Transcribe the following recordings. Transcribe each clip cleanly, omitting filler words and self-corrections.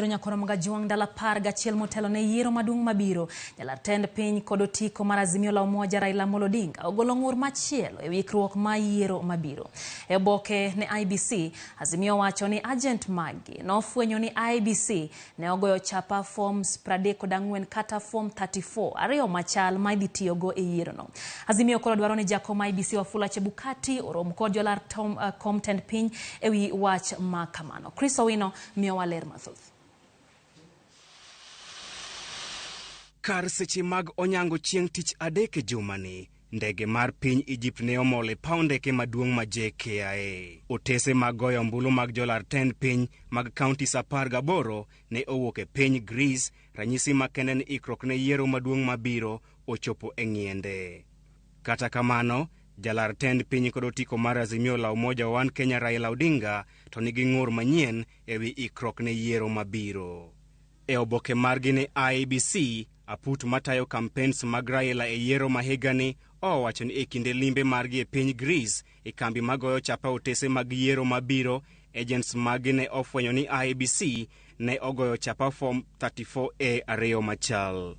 nyakoro mga juang dala par gachiel motelo ne yiero madung mabiro. Jalar tend piny kod otiko mar Azimio la Umoja Raila Amolo Odinga ogolo ng'ur machielo e wikruok ma yiero mabiro. E oboke ne IBC, Azimio wacho ni agent magi nofwenyo ni IBC ne ogoyo chapa forms 34 kata form 34 ariyo machal ma idhi tiyogo e yiero no. Azimio koro dwaro ni jakom IBC Wafula Chebukati orom kod jolar kom tend piny ewi wach ma kamano. Chris Owino miyo waler mathoth. Kar seche mag onyango chieng' tich adek jumani, ndege mar piny Egypt ne omole paw ndeke maduong' ma JKIA. Otese mag goyo ombulu mag jolar tend piny mag counties 18 ne owuok e piny Greece, ranyisi makende ni ikruok ne yiero maduong' mabiro ochopo e ng'iende. Kata kamano, jalar tend piny kod otiko mar Azimio la Umoja One Kenya Raila Odinga to nigi ng'ur manyien ewi ikruok ne yiero mabiro. E oboke margi ne IBC, aput matayo campaigns mag Raila e yiero mahigani owacho ni e kinde limbe margi e piny Greece, e kambi magoyo chapa otese mag yiero mabiro, agents magi ne ofwenyo ni IBC ne ogoyo chapa form 34A ariyo machal.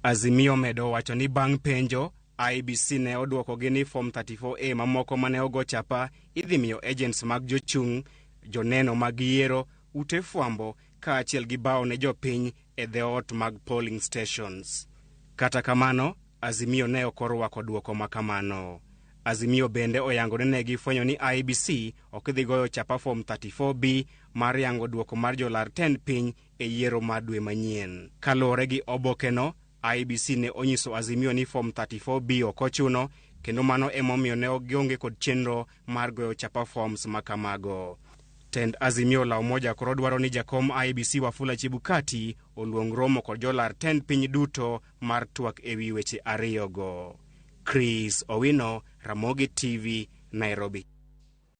Azimio medo wacho ni bang' penjo, IBC ne odwokogi ni form 34A mamoko mane ogo chapa idhi miyo agents mag jochung', joneno mag yiero, ute fwambo kaachiel gi bao ne jopiny e dheot mag polling stations. Kata kamano, Azimio ne okorwako dwoko makamano. Azimio bende oyango ne gifwenyo ni IBC ok dhi goyo chapa form 34B mar yango dwoko mar jolar tend piny e yiero mar dwe manyien. Kaluwore gi obokeno, IBC ne onyiso Azimio ni form 34B ok ochuno, kendo mano emomiyo ne gionge kod chenro mar goyo chapa forms makamago. Tend Azimio la Umoja koro dwaro ni jakom IBC Wafula Chebukati oluong romo kod jolar tend piny duto mar twak ewi weche ariyogo. Chris Owino, Ramogi TV, Nairobi.